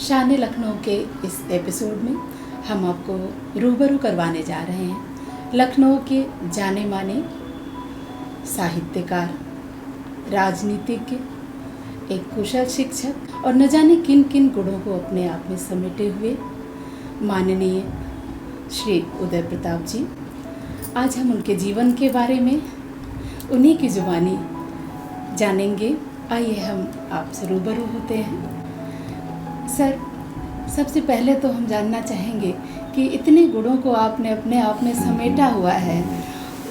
शान लखनऊ के इस एपिसोड में हम आपको रूबरू करवाने जा रहे हैं लखनऊ के जाने माने साहित्यकार, राजनीतिज्ञ, एक कुशल शिक्षक और न जाने किन किन गुणों को अपने आप में समेटे हुए माननीय श्री उदय प्रताप जी। आज हम उनके जीवन के बारे में उन्हीं की जुबानी जानेंगे। आइए हम आपसे रूबरू होते हैं। सर, सबसे पहले तो हम जानना चाहेंगे कि इतने गुणों को आपने अपने आप में समेटा हुआ है,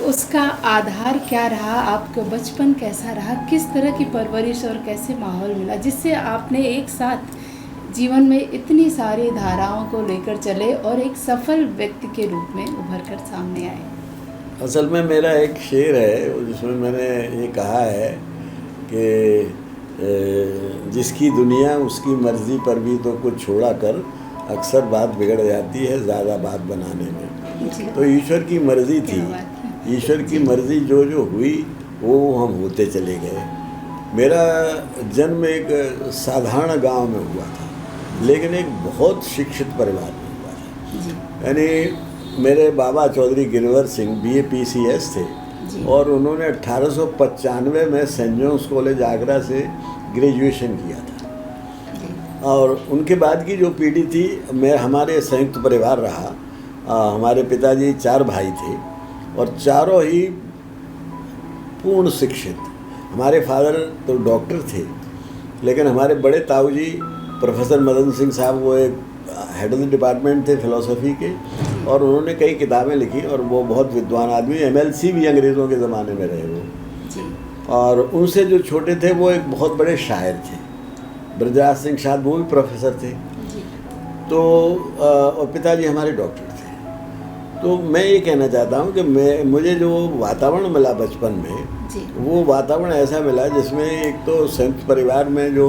उसका आधार क्या रहा? आपका बचपन कैसा रहा? किस तरह की परवरिश और कैसे माहौल मिला जिससे आपने एक साथ जीवन में इतनी सारी धाराओं को लेकर चले और एक सफल व्यक्ति के रूप में उभर कर सामने आए? असल में मेरा एक शेर है जिसमें मैंने ये कहा है कि जिसकी दुनिया उसकी मर्ज़ी पर भी तो कुछ छोड़ा कर, अक्सर बात बिगड़ जाती है ज़्यादा बात बनाने में। तो ईश्वर की मर्ज़ी थी, ईश्वर की मर्ज़ी जो जो हुई वो हम होते चले गए। मेरा जन्म एक साधारण गांव में हुआ था, लेकिन एक बहुत शिक्षित परिवार में हुआ था। यानी मेरे बाबा चौधरी गिरवर सिंह BA PCS थे और उन्होंने 1895 में सेंट जॉन्स कॉलेज आगरा से ग्रेजुएशन किया था। और उनके बाद की जो पीढ़ी थी, हमारे संयुक्त परिवार रहा। हमारे पिताजी 4 भाई थे और चारों ही पूर्ण शिक्षित। हमारे फादर तो डॉक्टर थे, लेकिन हमारे बड़े ताऊजी प्रोफेसर मदन सिंह साहब, वो एक हेड ऑफ द डिपार्टमेंट थे फिलोसफी के, और उन्होंने कई किताबें लिखी और वो बहुत विद्वान आदमी, MLC भी अंग्रेज़ों के ज़माने में रहे वो। और उनसे जो छोटे थे वो एक बहुत बड़े शायर थे, ब्रजराज सिंह शाद, वो भी प्रोफेसर थे। तो और पिताजी हमारे डॉक्टर थे। तो मैं ये कहना चाहता हूँ कि मुझे जो वातावरण मिला बचपन में, वो वातावरण ऐसा मिला जिसमें एक तो संयुक्त परिवार में जो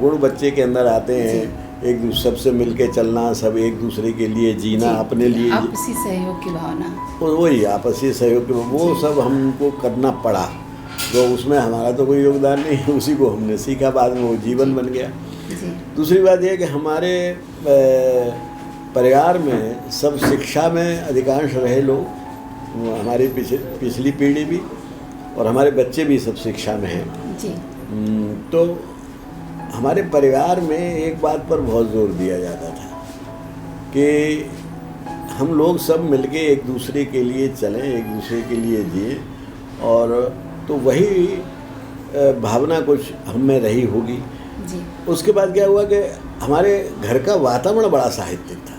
गुण बच्चे के अंदर आते हैं, एक दूसरे सबसे मिलके चलना, सब एक दूसरे के लिए जीना, अपने लिए आपसी सहयोग की भावना, वही आपसी सहयोग की, वो सब हमको करना पड़ा। तो उसमें हमारा तो कोई योगदान नहीं, उसी को हमने सीखा, बाद में वो जीवन बन गया। दूसरी बात यह कि हमारे परिवार में सब शिक्षा में अधिकांश रहे लोग, हमारी पिछली पीढ़ी भी, और हमारे बच्चे भी सब शिक्षा में हैं। तो हमारे परिवार में एक बात पर बहुत जोर दिया जाता था कि हम लोग सब मिलके एक दूसरे के लिए चलें, एक दूसरे के लिए जिए, और तो वही भावना कुछ हम में रही होगी। उसके बाद क्या हुआ कि हमारे घर का वातावरण बड़ा साहित्यिक था।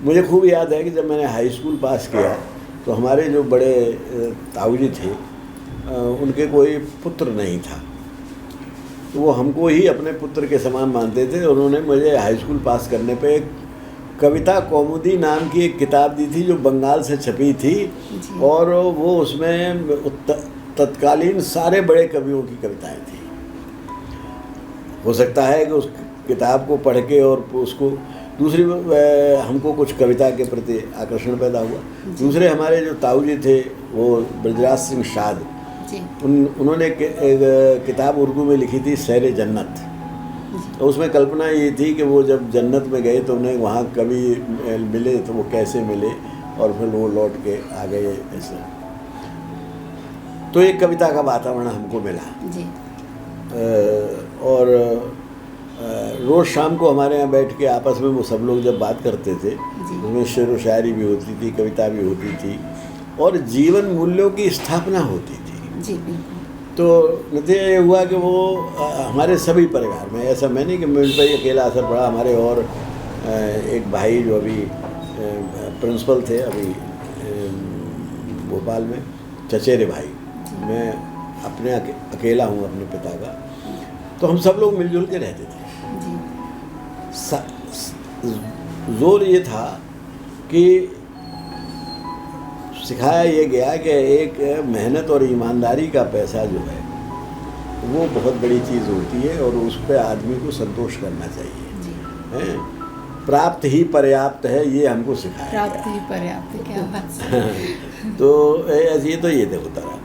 मुझे खूब याद है कि जब मैंने हाई स्कूल पास किया तो हमारे जो बड़े ताऊजी थे, उनके कोई पुत्र नहीं था, तो वो हमको ही अपने पुत्र के समान मानते थे। उन्होंने मुझे हाई स्कूल पास करने पे एक कविता कौमुदी नाम की एक किताब दी थी जो बंगाल से छपी थी, और वो उसमें तत्कालीन सारे बड़े कवियों की कविताएं थी। हो सकता है कि उस किताब को पढ़ के और उसको दूसरी हमको कुछ कविता के प्रति आकर्षण पैदा हुआ। दूसरे हमारे जो ताऊजी थे वो ब्रजराज सिंह शाद, उन्होंने एक किताब उर्दू में लिखी थी, सैर जन्नत। तो उसमें कल्पना ये थी कि वो जब जन्नत में गए तो उन्हें वहाँ कभी मिले तो वो कैसे मिले, और फिर वो लौट के आ गए ऐसे। तो एक कविता का वातावरण हमको मिला। और रोज़ शाम को हमारे यहाँ बैठ के आपस में वो सब लोग जब बात करते थे, उसमें शेर व शायरी भी होती थी, कविता भी होती थी, और जीवन मूल्यों की स्थापना होती थी। तो नतीजा ये हुआ कि वो हमारे सभी परिवार में, ऐसा मैं नहीं कि मुझ पर ही अकेला असर पड़ा, हमारे और एक भाई जो अभी प्रिंसिपल थे अभी भोपाल में, चचेरे भाई, मैं अपने अकेला हूँ अपने पिता का। तो हम सब लोग मिलजुल के रहते थे। जोर ये था कि सिखाया ये गया कि एक मेहनत और ईमानदारी का पैसा जो है वो बहुत बड़ी चीज़ होती है, और उस पर आदमी को संतोष करना चाहिए। हैं, प्राप्त ही पर्याप्त है, ये हमको सिखाया। प्राप्त ही पर्याप्त, क्या बात। तो ये तो ये होता रहा।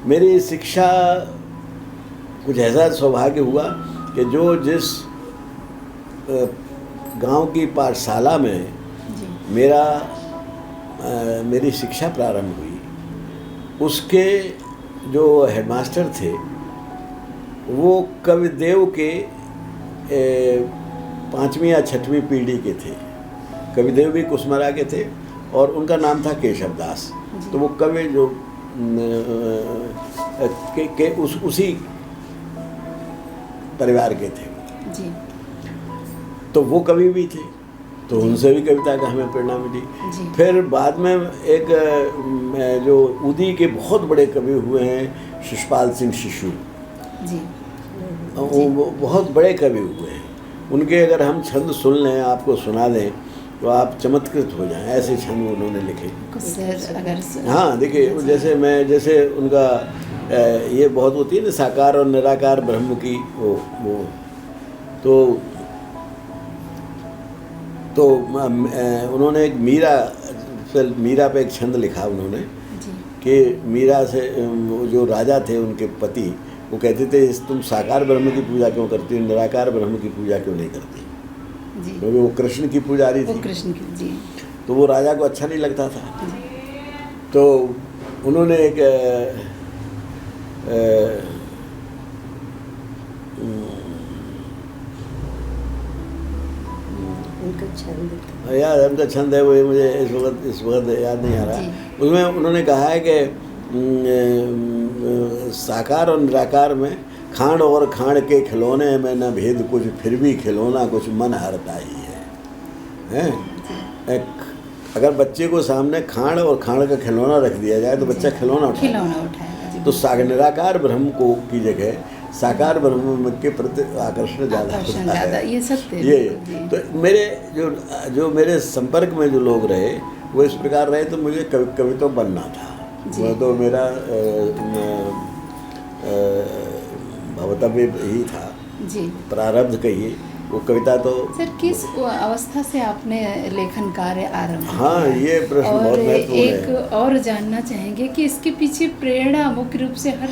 मेरी शिक्षा कुछ ऐसा सौभाग्य हुआ कि जो जिस गांव की पाठशाला में जी मेरी शिक्षा प्रारंभ हुई, उसके जो हेडमास्टर थे वो कविदेव के 5वीं या 6वीं पीढ़ी के थे। कविदेव भी कुसमरा के थे और उनका नाम था केशव दास। तो वो कवि जो उसी परिवार के थे जी तो वो कवि भी थे, तो उनसे भी कविता का हमें प्रेरणा मिली। जी फिर बाद में एक जो उदी के बहुत बड़े कवि हुए हैं शिशपाल सिंह शिशु, जी वो बहुत बड़े कवि हुए हैं। उनके अगर हम छंद सुन लें, आपको सुना दें तो आप चमत्कृत हो जाएं, ऐसे छंद उन्होंने लिखे। सर अगर हाँ देखिए, जैसे उनका ये बहुत होती है ना, साकार और निराकार ब्रह्म की वो तो उन्होंने एक मीरा पे एक छंद लिखा उन्होंने जी कि मीरा से जो राजा थे उनके पति, वो कहते थे तुम साकार ब्रह्म की पूजा क्यों करती हो, निराकार ब्रह्म की पूजा क्यों नहीं करती, जी क्योंकि वो कृष्ण की पुजारी वो थी। कृष्ण की जी तो वो राजा को अच्छा नहीं लगता था, जी तो उन्होंने एक उनका छंद यार उनका छंद है, वो मुझे इस वक्त याद नहीं आ रहा। उसमें उन्होंने कहा है कि साकार और निराकार में खांड और खांड के खिलौने में न भेद कुछ, फिर भी खिलौना कुछ मन हरता ही है। अगर बच्चे को सामने खांड और खांड का खिलौना रख दिया जाए तो बच्चा खिलौना उठाएगा। उठाएगा जी। तो निराकार ब्रह्म को की जगह साकार ब्रह्म के प्रति आकर्षण ज़्यादा आकर्षण होता ज़्यादा, है। ये सत्य है, ये बिल्कुल, जी। तो मेरे जो मेरे संपर्क में जो लोग रहे वो इस प्रकार रहे, तो मुझे कवि तो बनना था। जी। वो तो मेरा भवतव्य ही था, जी प्रारब्ध कहिए, वो कविता तो। सर किस अवस्था से आपने लेखन कार्य आरंभ हाँ, किया? ये प्रश्न और बहुत महत्वपूर्ण एक है। और जानना चाहेंगे कि इसके पीछे प्रेरणा, मुख्य रूप से हर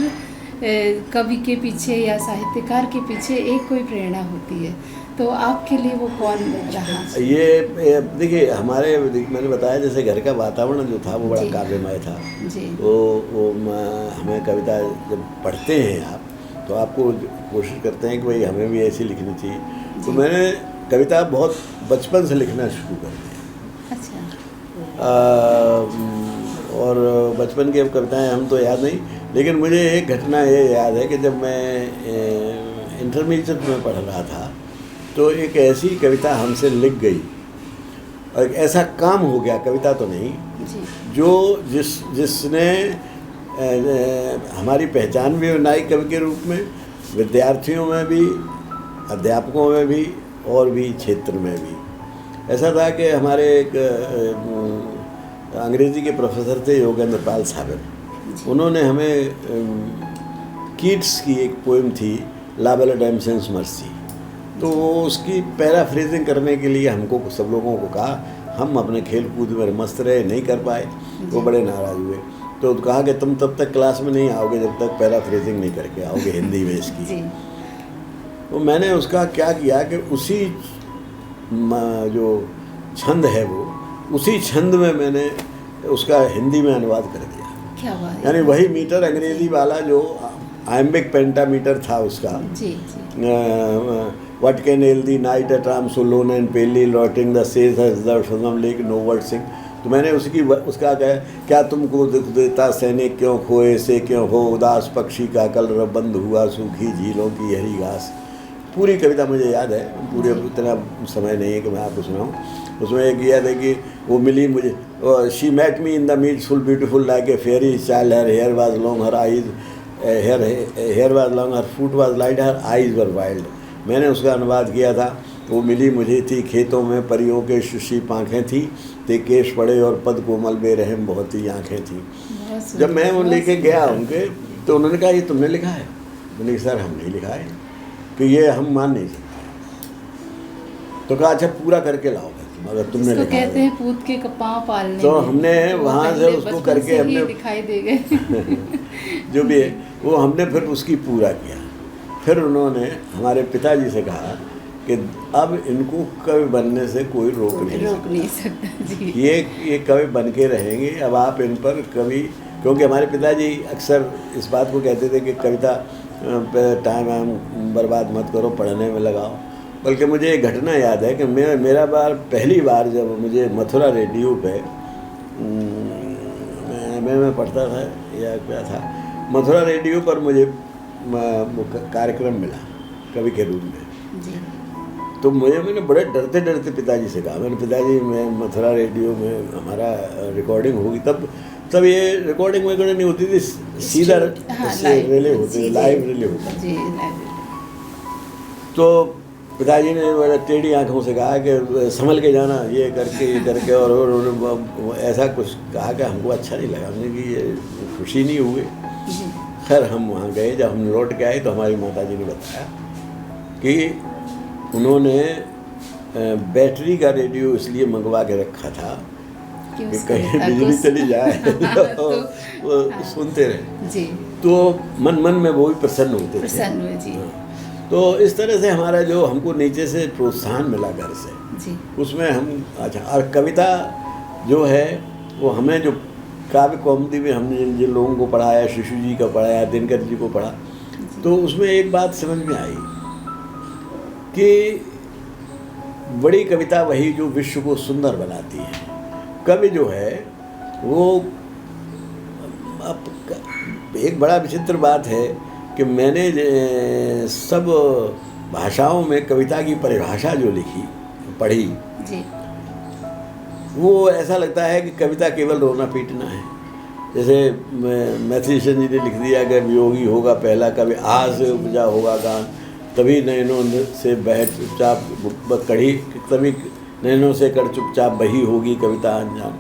कवि के पीछे या साहित्यकार के पीछे एक कोई प्रेरणा होती है, तो आपके लिए वो कौन रहा? ये देखिए, हमारे मैंने बताया जैसे घर का वातावरण जो था वो बड़ा जी। काव्यमय था। जी हमें कविता जब पढ़ते हैं आप, तो आपको कोशिश करते हैं कि भाई हमें भी ऐसी लिखनी चाहिए। तो जी। मैंने कविता बहुत बचपन से लिखना शुरू कर दिया। अच्छा और बचपन की अब कविताएं हम तो याद नहीं, लेकिन मुझे एक घटना ये याद है कि जब मैं इंटरमीडिएट में पढ़ रहा था तो एक ऐसी कविता हमसे लिख गई और एक ऐसा काम हो गया, कविता तो नहीं, जी जो जिसने हमारी पहचान भी बनाई कवि के रूप में, विद्यार्थियों में भी, अध्यापकों में भी और भी क्षेत्र में भी। ऐसा था कि हमारे एक अंग्रेज़ी के प्रोफेसर थे योगेंद्र पाल साहब, उन्होंने हमें कीट्स की एक पोएम थी ला बेल डेमसेंस मर्सी, तो उसकी पैराफ्रेजिंग करने के लिए हमको सब लोगों को कहा। हम अपने खेल कूद में मस्त रहे, नहीं कर पाए, वो बड़े नाराज़ हुए। तो कहा कि तुम तब तक क्लास में नहीं आओगे जब तक पैराफ्रेजिंग नहीं करके आओगे हिंदी में इसकी। जी तो मैंने उसका क्या किया कि उसी जो छंद है वो, उसी छंद में मैंने उसका हिंदी में अनुवाद कर दिया। क्या बात है। यानी वही मीटर अंग्रेज़ी वाला जो आयम्बिक पेंटामीटर था उसका, जी What can ail the night at arm so lone and palely lotting the says as the Shazam Lake no word sing। तो मैंने उसका कहा, क्या तुमको दुख देता सैनिक क्यों खोए से क्यों हो उदास पक्षी का कलरव बंद हुआ सूखी झीलों की हरी घास। पूरी कविता मुझे याद है, पूरे इतना समय नहीं है कि मैं आपको सुनाऊँ। उसमें एक याद है कि वो मिली मुझे, she met me in the mead full beautiful like a fairy child, her hair was long, her eyes hair was long, her foot was light, her eyes were wild. मैंने उसका अनुवाद किया था। वो मिली मुझे थी खेतों में परियों के शुशी आँखें थी, ते केश पड़े और पद कोमल बेरहम बहुत ही आँखें थी। जब मैं वो लेके गया उनके, तो उन्होंने कहा ये तुमने लिखा है? मैंने कहा सर हम नहीं लिखा है, कि ये हम मान नहीं सकते। तो कहा अच्छा पूरा करके लाओगे तुम, अगर तुमने लिखा कहते हैं पूत के पाँव पालने तो में। हमने वहाँ से पहले उसको बचपन करके से ही हमने दिखाई दे गए। जो भी है वो हमने फिर उसकी पूरा किया। फिर उन्होंने हमारे पिताजी से कहा कि अब इनको कवि बनने से कोई रोक नहीं सकता जी। ये कवि बन के रहेंगे। अब आप इन पर कवि, क्योंकि हमारे पिताजी अक्सर इस बात को कहते थे कि कविता पे टाइम बर्बाद मत करो, पढ़ने में लगाओ। बल्कि मुझे एक घटना याद है कि मेरा पहली बार जब मुझे मथुरा रेडियो पे मैं पढ़ता था या क्या था, मथुरा रेडियो पर मुझे कार्यक्रम मिला कवि के रूप में जी। तो मैंने बड़े डरते डरते पिताजी से कहा, मैंने पिताजी मैं मथुरा रेडियो में हमारा रिकॉर्डिंग होगी। तब ये रिकॉर्डिंग वगैरह नहीं होती थी, सीधा रिले होते, लाइव रिले होता जी। तो पिताजी ने बड़े टेढ़ी आंखों से कहा कि संभल के जाना, ये करके और ऐसा कुछ कहा कि हमको अच्छा नहीं लगा, हमने कि ये खुशी नहीं हुई। खैर हम वहाँ गए, जब हम लौट के आए तो हमारी माताजी ने बताया कि उन्होंने बैटरी का रेडियो इसलिए मंगवा के रखा था कि कहीं बिजली चली जाए तो वो सुनते रहे जी। तो मन में वो भी प्रसन्न होते थे जी। तो इस तरह से हमारा जो हमको नीचे से प्रोत्साहन मिला घर से जी, उसमें हम अच्छा। और कविता जो है वो हमें जो काव्य कौमुदी में हमने जिन लोगों को पढ़ाया, शिशु जी का पढ़ाया, दिनकर जी को पढ़ा, तो उसमें एक बात समझ में आई कि बड़ी कविता वही जो विश्व को सुंदर बनाती है। कवि जो है वो एक बड़ा विचित्र बात है कि मैंने सब भाषाओं में कविता की परिभाषा जो लिखी पढ़ी जी, वो ऐसा लगता है कि कविता केवल रोना पीटना है। जैसे मैथिलीशन जी ने लिख दिया कि वियोगी होगा पहला कवि, आज से उपजा होगा गान, तभी नैनों से बह चुपचाप कढ़ी, तभी नैनों से कर चुपचाप बही होगी कविता अनजान।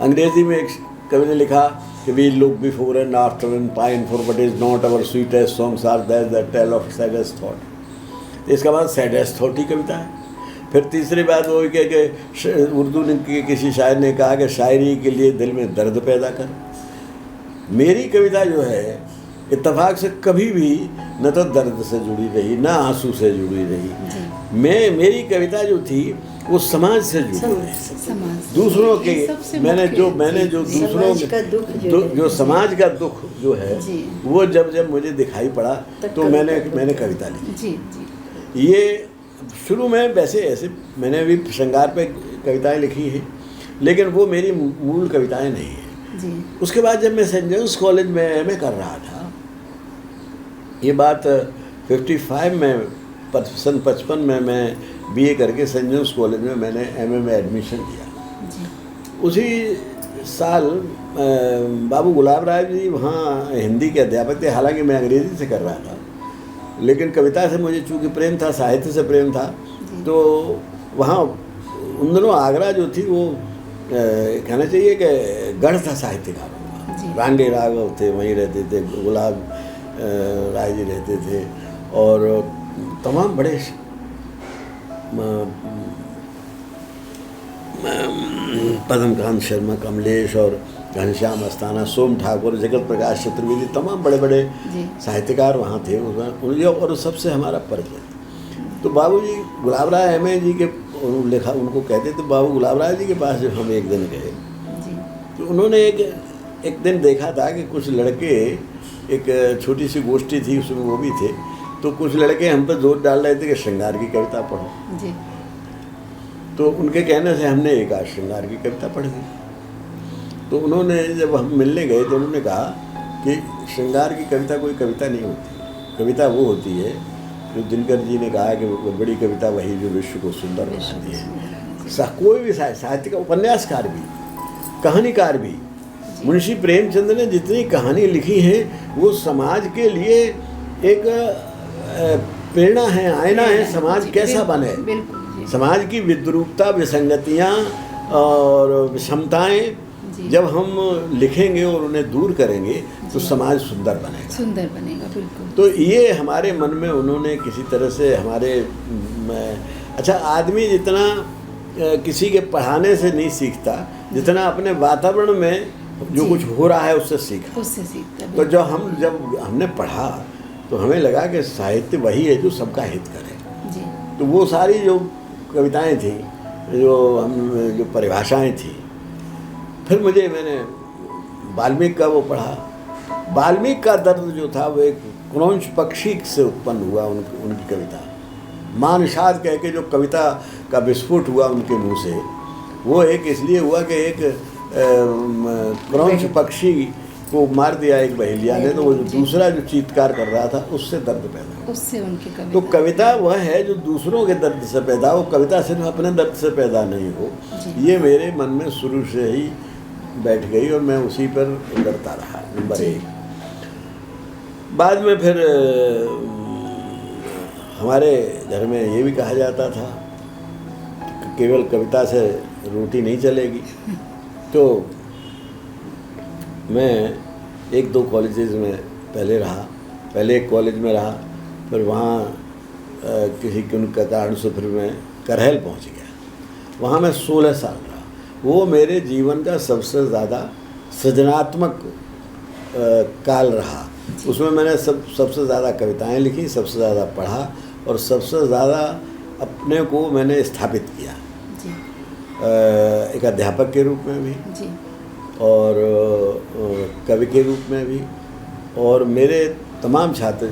अंग्रेजी में एक कवि ने लिखा कि we look before and after and pine for but is not our sweetest songs are that tell of saddest thought. इसका बाद सैडेस्ट थॉट ही कविता है। फिर तीसरी बात वो कि उर्दू ने किसी शायर ने कहा कि शायरी के लिए दिल में दर्द पैदा कर। मेरी कविता जो है इत्तेफाक से कभी भी न तो दर्द से जुड़ी रही, न आंसू से जुड़ी रही। मेरी कविता जो थी वो समाज से जुड़ी रही, दूसरों के मैंने जो दूसरों जो समाज का दुख जो है वो जब मुझे दिखाई पड़ा तो मैंने कविता लिखी। ये शुरू में वैसे ऐसे मैंने भी श्रृंगार पे कविताएं लिखी हैं, लेकिन वो मेरी मूल कविताएं नहीं हैं जी। उसके बाद जब मैं सेंट जॉन्स कॉलेज में एमए कर रहा था, ये बात 55 में, सन 55 में मैं बीए करके सेंट जॉन्स कॉलेज में मैंने एमए में एडमिशन लिया जी। उसी साल बाबू गुलाब राय जी वहाँ हिंदी के अध्यापक थे। हालांकि मैं अंग्रेज़ी से कर रहा था, लेकिन कविता से मुझे चूँकि प्रेम था, साहित्य से प्रेम था, तो वहाँ उन दिनों आगरा जो थी वो कहना चाहिए कि गढ़ था साहित्यकारों का। रांगे राघव थे, वहीं रहते थे, गुलाब राय जी रहते थे, और तमाम बड़े पद्मकांत शर्मा, कमलेश और घनश्याम अस्थाना, सोम ठाकुर, जगत प्रकाश चतुर्वेदी, तमाम बड़े बड़े साहित्यकार वहाँ थे और सबसे हमारा परिचय। तो बाबूजी गुलाब राय एमए जी के लिखा उनको कहते थे, बाबू गुलाब राय जी के पास जब हम एक दिन गए तो उन्होंने एक दिन देखा था कि कुछ लड़के, एक छोटी सी गोष्ठी थी उसमें वो भी थे, तो कुछ लड़के हम पर जोर डाल रहे थे कि श्रृंगार की कविता पढ़ो जी। तो उनके कहने से हमने एक आज श्रृंगार की कविता पढ़ दी। तो उन्होंने जब हम मिलने गए तो उन्होंने कहा कि श्रृंगार की कविता कोई कविता नहीं होती, कविता वो होती है जो दिनकर जी ने कहा कि वो बड़ी कविता वही जो विश्व को सुंदर बनाती है। कोई भी साहित्य का, उपन्यासकार भी, कहानीकार भी, मुंशी प्रेमचंद ने जितनी कहानी लिखी है वो समाज के लिए एक प्रेरणा है, आईना है, समाज कैसा बने, समाज की विद्रूपता, विसंगतियाँ और विषमताएँ जब हम लिखेंगे और उन्हें दूर करेंगे तो समाज सुंदर बनेगा बिल्कुल। तो ये हमारे मन में उन्होंने किसी तरह से हमारे अच्छा, आदमी जितना किसी के पढ़ाने से नहीं सीखता, जितना अपने वातावरण में जो कुछ हो रहा है उससे सीखता। तो जब हमने पढ़ा तो हमें लगा कि साहित्य वही है जो सबका हित करे जी। तो वो सारी जो कविताएं थी, जो परिभाषाएं थी, फिर मैंने वाल्मीकि का वो पढ़ा। वाल्मीकि का दर्द जो था वो एक क्रौंच पक्षी से उत्पन्न हुआ, उनकी कविता मान निषाद कह के जो कविता का विस्फोट हुआ उनके मुंह से, वो एक इसलिए हुआ कि एक क्रौंच पक्षी को मार दिया एक बहेलिया ने, तो वो दूसरा जो चीत्कार कर रहा था उससे दर्द पैदा हुआ, उससे उनकी कविता। तो कविता वह है जो दूसरों के दर्द से पैदा हो, कविता सिर्फ अपने दर्द से पैदा नहीं हो। ये मेरे मन में शुरू से ही बैठ गई और मैं उसी पर उतरता रहा। नंबर 1। बाद में फिर हमारे घर में ये भी कहा जाता था कि केवल कविता से रोटी नहीं चलेगी, तो मैं 1-2 कॉलेजेस में पहले रहा। पहले एक कॉलेज में रहा, फिर वहाँ किसी उनका कारण से फिर मैं करहल पहुँच गया। वहाँ मैं 16 साल रहा। वो मेरे जीवन का सबसे ज़्यादा सृजनात्मक काल रहा। उसमें मैंने सबसे ज़्यादा कविताएं लिखी, सबसे ज़्यादा पढ़ा और सबसे ज़्यादा अपने को मैंने स्थापित किया जी। एक अध्यापक के रूप में भी जी। और कवि के रूप में भी। और मेरे तमाम छात्र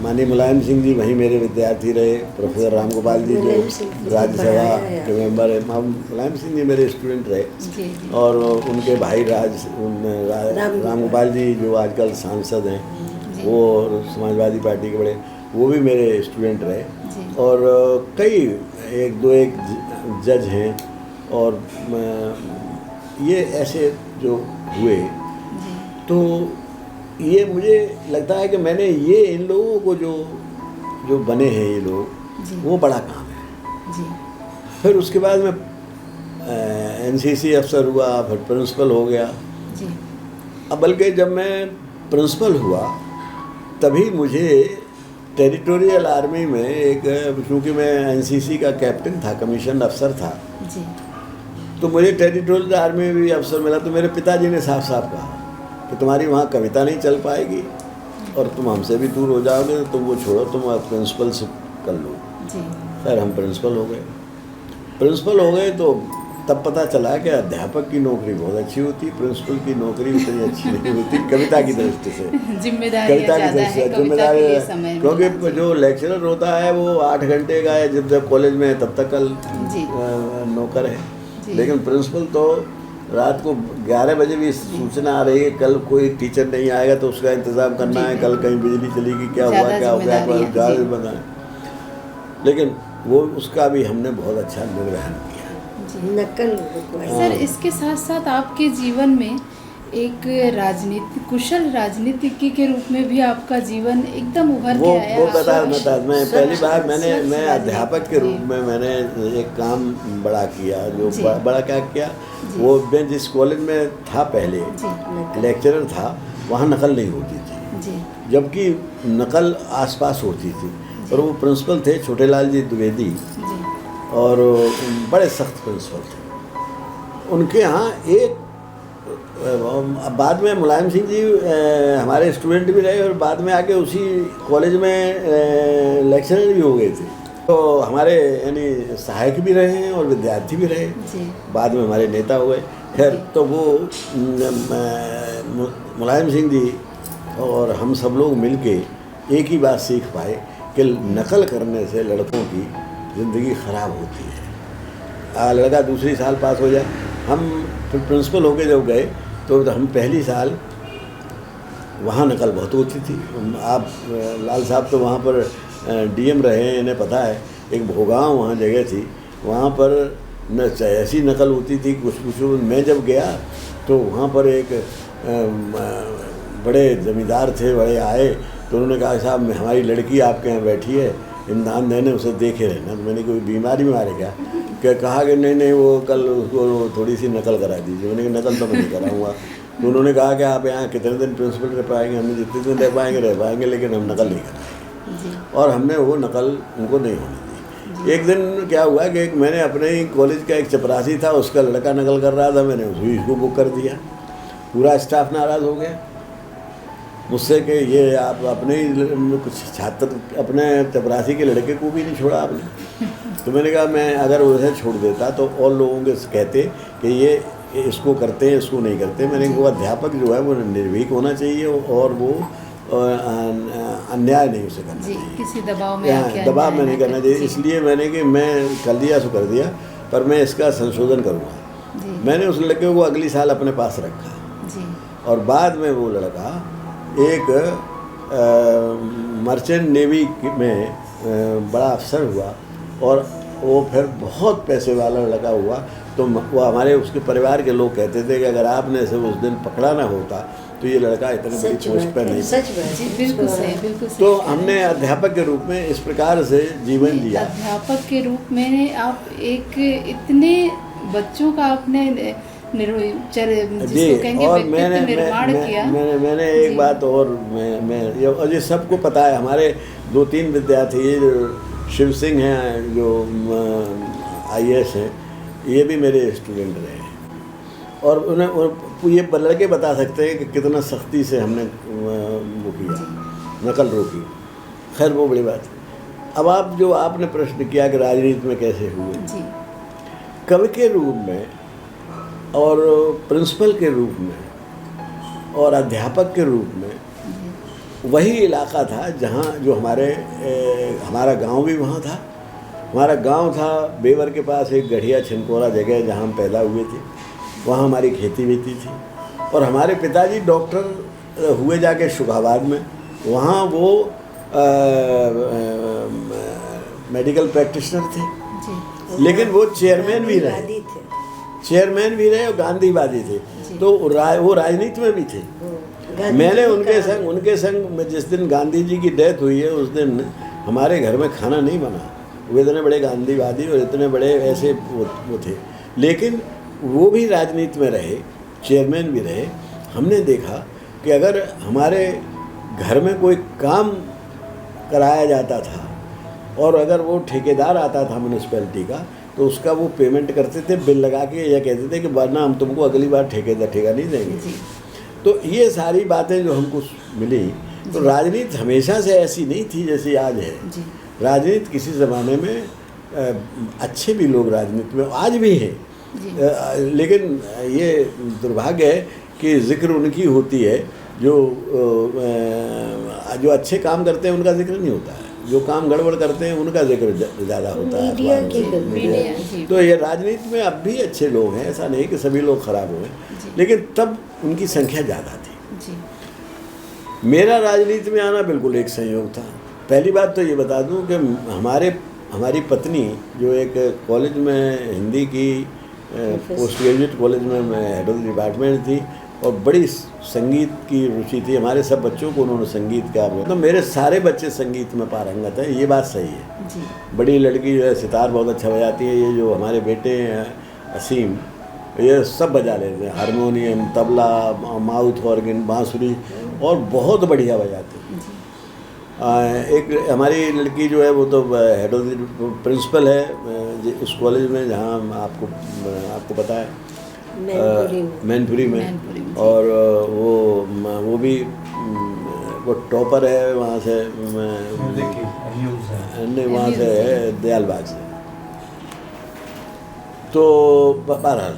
माननीय मुलायम सिंह जी वहीं मेरे विद्यार्थी रहे, प्रोफेसर राम गोपाल जी जो राज्यसभा के मेंबर है, मुलायम सिंह जी मेरे स्टूडेंट रहे जी। और उनके भाई राम गोपाल जी जो आजकल सांसद हैं, वो समाजवादी पार्टी के बड़े, वो भी मेरे स्टूडेंट रहे। और कई एक जज हैं और ये ऐसे जो हुए, तो ये मुझे लगता है कि मैंने ये इन लोगों को जो बने हैं ये लोग, वो बड़ा काम है जी। फिर उसके बाद मैं एनसीसी अफसर हुआ, फिर प्रिंसिपल हो गया जी। अब बल्कि जब मैं प्रिंसिपल हुआ तभी मुझे टेरिटोरियल आर्मी में एक, क्योंकि मैं एनसीसी का कैप्टन था, कमीशन अफसर था जी। तो मुझे टेरिटोरियल आर्मी में भी अफसर मिला। तो मेरे पिताजी ने साफ साफ कहा कि तुम्हारी वहाँ कविता नहीं चल पाएगी और तुम हमसे भी दूर हो जाओगे, तो वो छोड़ो, तुम प्रिंसिपल से कर लो जी। खैर हम प्रिंसिपल हो गए तो तब पता चला कि अध्यापक की नौकरी बहुत अच्छी होती, प्रिंसिपल की नौकरी उतनी अच्छी नहीं होती कविता की दृष्टि से। जिम्मेदारी ज़्यादा है कविता के लिए समय में। क्योंकि जो लेक्चरर होता है वो 8 घंटे का है, जब कॉलेज में है तब तक कल नौकर है, लेकिन प्रिंसिपल तो रात को 11 बजे भी सूचना आ रही है कल कोई टीचर नहीं आएगा तो उसका इंतज़ाम करना है, कल कहीं बिजली चलेगी, क्या हुआ क्या हो गया, गाड़ी बनाए। लेकिन वो उसका भी हमने बहुत अच्छा निर्वहन किया। नकल सर, इसके साथ साथ आपके जीवन में एक कुशल राजनीतिज्ञ के रूप में भी आपका जीवन एकदम उभर के आया। वो बता मैं पहली बार मैं अध्यापक के रूप में मैंने एक काम बड़ा किया। जो बड़ा क्या किया, वो मैं जिस कॉलेज में था पहले लेक्चरर था, वहाँ नकल नहीं होती थी, जबकि नकल आसपास होती थी। और वो प्रिंसिपल थे छोटेलाल जी द्विवेदी, और बड़े सख्त प्रिंसिपल थे। उनके यहाँ एक बाद में मुलायम सिंह जी हमारे स्टूडेंट भी रहे और बाद में आके उसी कॉलेज में लेक्चरर भी हो गए थे। तो हमारे यानी सहायक भी रहे हैं और विद्यार्थी भी रहे, बाद में हमारे नेता हुए। खैर, तो वो मुलायम सिंह जी और हम सब लोग मिलके एक ही बात सीख पाए कि नकल करने से लड़कों की ज़िंदगी ख़राब होती है। लड़का दूसरी साल पास हो जाए, हम फिर प्रिंसिपल होके जब गए तो हम पहली साल वहाँ नकल बहुत होती थी। आप लाल साहब तो वहाँ पर डीएम रहे हैं, इन्हें पता है। एक भोगांव वहाँ जगह थी, वहाँ पर ऐसी नकल होती थी कुछ। मैं जब गया तो वहाँ पर एक बड़े ज़मींदार थे, बड़े आए, तो उन्होंने कहा साहब हमारी लड़की आपके यहाँ बैठी है, इम्तहान देने, उसे देखे रहना। तो मैंने कोई बीमारी मारे क्या कहा कि नहीं वो कल उसको थोड़ी सी नकल करा दीजिए। मैंने कहा नकल तो मैं नहीं कराऊँगा। तो उन्होंने कहा कि आप यहाँ कितने दिन प्रिंसिपल रह पाएंगे? हमने जितने दिन रह पाएंगे, लेकिन हम नकल नहीं कराएंगे। और हमने वो नकल उनको नहीं होने दी। एक दिन क्या हुआ कि मैंने अपने ही कॉलेज का एक चपरासी था, उसका लड़का नकल कर रहा था, मैंने उसको बुक कर दिया। पूरा स्टाफ नाराज़ हो गया। मुझसे कि ये आप अपने ही कुछ छात्र अपने चपरासी के लड़के को भी नहीं छोड़ा आपने। तो मैंने कहा मैं अगर उसे छोड़ देता तो और लोगों के कहते कि ये इसको करते हैं इसको नहीं करते। मैंने वो अध्यापक जो है वो निर्भीक होना चाहिए और वो अन्याय नहीं उसे करना चाहिए, किसी दबाव में दबाव में नहीं करना चाहिए। इसलिए मैंने कि मैं कर दिया सो कर दिया, पर मैं इसका संशोधन करूँगा। मैंने उस लड़के को अगली साल अपने पास रखा और बाद में वो लड़का एक मर्चेंट नेवी में बड़ा अफसर हुआ और वो फिर बहुत पैसे वाला लड़का हुआ। तो वो हमारे उसके परिवार के लोग कहते थे कि अगर आपने इसे उस दिन पकड़ा ना होता तो ये लड़का इतने बड़ी पोस्ट पर नहीं। सच बात, बिल्कुल सही। तो हमने अध्यापक के रूप में इस प्रकार से जीवन जिया। अध्यापक के रूप में आप एक इतने बच्चों का आपने जिसको कहेंगे और निर्माण किया। मैंने एक बात और मैं ये सबको पता है, हमारे 2-3 विद्यार्थी ये जो शिव सिंह हैं जो IAS हैं, ये भी मेरे स्टूडेंट रहे हैं और उन्हें ये लड़के बता सकते हैं कि कितना सख्ती से हमने वो किया, नकल रोकी। खैर वो बड़ी बात है। अब आप जो आपने प्रश्न किया कि राजनीति में कैसे हुए, कवि के रूप में और प्रिंसिपल के रूप में और अध्यापक के रूप में वही इलाका था जहाँ जो हमारा गांव भी वहाँ था। हमारा गांव था बेवर के पास एक गढ़िया छिनकोरा जगह जहाँ हम पैदा हुए थे, वहाँ हमारी खेती बीती थी और हमारे पिताजी डॉक्टर हुए जाके शुभाबाद में, वहाँ वो मेडिकल प्रैक्टिशनर थे लेकिन वो चेयरमैन भी रहे और गांधीवादी थे। तो वो राजनीति में भी थे। मैंने उनके संग जिस दिन गांधी जी की डेथ हुई है उस दिन हमारे घर में खाना नहीं बना। वो इतने बड़े गांधीवादी और इतने बड़े ऐसे वो थे, लेकिन वो भी राजनीति में रहे, चेयरमैन भी रहे। हमने देखा कि अगर हमारे घर में कोई काम कराया जाता था और अगर वो ठेकेदार आता था म्यूनिसिपैलिटी का तो उसका वो पेमेंट करते थे बिल लगा के, या कहते थे कि वरना हम तुमको अगली बार ठेका नहीं देंगे। तो ये सारी बातें जो हमको मिली, तो राजनीति हमेशा से ऐसी नहीं थी जैसी आज है। राजनीति किसी ज़माने में अच्छे भी लोग राजनीति में आज भी हैं, लेकिन ये दुर्भाग्य है कि जिक्र उनकी होती है जो अच्छे काम करते हैं उनका जिक्र नहीं होता है, जो काम गड़बड़ करते हैं उनका जिक्र ज़्यादा होता है। तो ये राजनीति में अब भी अच्छे लोग हैं, ऐसा नहीं कि सभी लोग खराब हुए, लेकिन तब उनकी संख्या ज़्यादा थी। मेरा राजनीति में आना बिल्कुल एक संयोग था। पहली बात तो ये बता दूं कि हमारी पत्नी जो एक कॉलेज में हिंदी की पोस्ट ग्रेजुएट कॉलेज में हेड ऑफ डिपार्टमेंट थी और बड़ी संगीत की रुचि थी। हमारे सब बच्चों को उन्होंने संगीत का, तो मेरे सारे बच्चे संगीत में पारंगत हैं, ये बात सही है। बड़ी लड़की जो है सितार बहुत अच्छा बजाती है। ये जो हमारे बेटे हैं असीम, ये सब बजा लेते हैं, हारमोनियम, तबला, माउथ ऑर्गन, बांसुरी और बहुत बढ़िया बजाते हैं। एक हमारी लड़की जो है वो तो हेड ऑफ प्रिंसिपल है उस कॉलेज में जहाँ आपको पता है मैनपुरी में, और वो भी वो टॉपर है वहाँ से, नहीं वहाँ से है दयालबाग से। तो बहरहाल,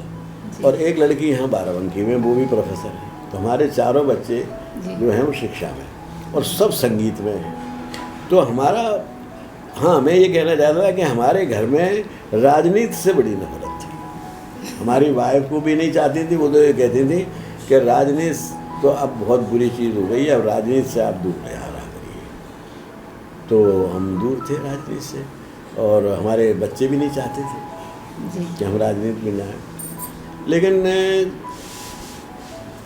और एक लड़की यहाँ बाराबंकी में, वो भी प्रोफेसर है। तो हमारे चारों बच्चे जो हैं वो शिक्षा में और सब संगीत में हैं। तो मैं ये कहना चाहता था कि हमारे घर में राजनीति से बड़ी नफरत थी। हमारी वाइफ को भी नहीं चाहती थी, वो तो ये कहती थी कि राजनीति तो अब बहुत बुरी चीज़ हो गई है, अब राजनीति से आप दूर रहा करिए। तो हम दूर थे राजनीति से और हमारे बच्चे भी नहीं चाहते थे कि हम राजनीति में जाएँ। लेकिन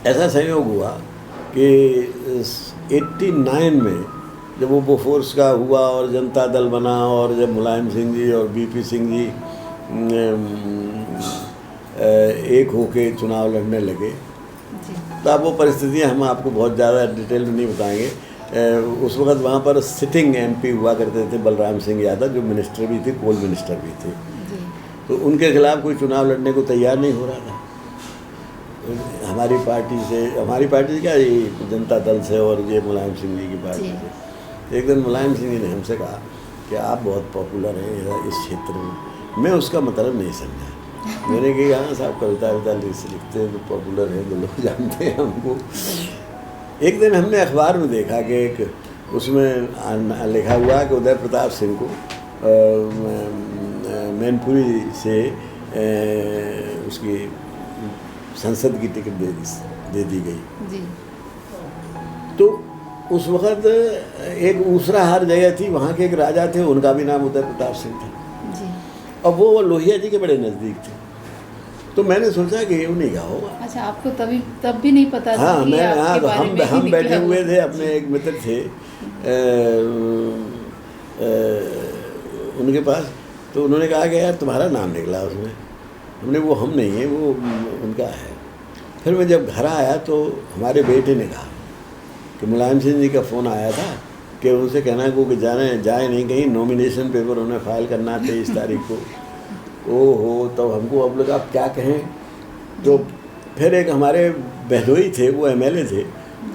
ऐसा संयोग हुआ कि 89 में जब वो बोफोर्स का हुआ और जनता दल बना और जब मुलायम सिंह जी और BP सिंह जी एक होके चुनाव लड़ने लगे, तब वो परिस्थितियाँ हम आपको बहुत ज़्यादा डिटेल में नहीं बताएंगे। उस वक्त वहाँ पर सिटिंग MP हुआ करते थे बलराम सिंह यादव, जो मिनिस्टर भी थे, कोल मिनिस्टर भी थे। तो उनके खिलाफ कोई चुनाव लड़ने को तैयार नहीं हो रहा था। हमारी पार्टी क्या, ये जनता दल से और ये मुलायम सिंह जी की पार्टी जी। से। एक दिन मुलायम सिंह जी ने हमसे कहा कि आप बहुत पॉपुलर हैं इस क्षेत्र में। मैं उसका मतलब नहीं समझा। मैंने कहा हाँ साहब, कविता लिखते हैं तो पॉपुलर हैं तो लोग जानते हैं हमको। एक दिन हमने अखबार में देखा कि एक उसमें लिखा हुआ कि उदय प्रताप सिंह को मैनपुरी से उसकी संसद की टिकट दे दी गई। जी। तो उस वक़्त एक ऊसरा हर जगह थी, वहाँ के एक राजा थे, उनका भी नाम उदय प्रताप सिंह था, जी। और वो लोहिया जी के बड़े नज़दीक थे। तो मैंने सोचा कि ये उन्हीं का होगा। अच्छा, आपको तब भी नहीं पता था हाँ, कि मैं आपके बारे में ही हम निकला बैठे हुए हुआ। थे, अपने एक मित्र थे उनके पास। तो उन्होंने कहा कि यार तुम्हारा नाम निकला उसमें। हमने वो हम नहीं है, वो उनका है। फिर मैं जब घर आया तो हमारे बेटे ने कहा कि मुलायम सिंह जी का फ़ोन आया था कि उनसे कहना को कि जाए नहीं कहीं, नॉमिनेशन पेपर उन्हें फाइल करना 23 तारीख को। ओहो, तब हमको अब लोग आप क्या कहें। तो फिर एक हमारे बहनोई थे, वो एमएलए थे,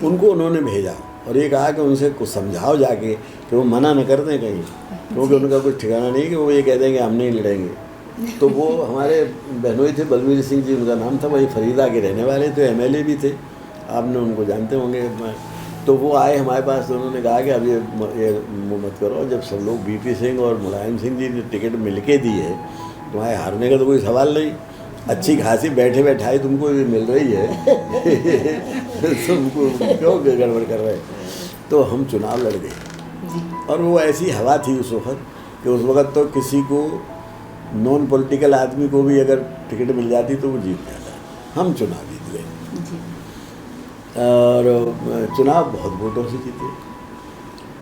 उनको उन्होंने भेजा और ये कहा कि उनसे कुछ समझाओ जाके कि वो मना न कर दें कहीं, क्योंकि उनका कुछ ठिकाना नहीं कि वो ये कह देंगे हम नहीं लड़ेंगे। तो वो हमारे बहनोई थे, बलवीर सिंह जी उनका नाम था, वही फरीदा के रहने वाले थे, एमएलए भी थे, आपने उनको जानते होंगे। तो वो आए हमारे पास तो उन्होंने कहा कि अब ये मत करो, जब सब लोग बीपी सिंह और मुलायम सिंह जी ने टिकट मिल के दी है, तुम्हारे हारने का तो कोई सवाल नहीं। अच्छी खासी बैठे बैठाई तुमको ये मिल रही है तुमको क्यों गड़बड़ कर रहे। तो हम चुनाव लड़ गए, जी। और वो ऐसी हवा थी उस वक़्त कि उस वक़्त तो किसी को नॉन पॉलिटिकल आदमी को भी अगर टिकट मिल जाती तो वो जीत जाता। हम चुनाव जीत गए जी। और चुनाव बहुत वोटों से जीते।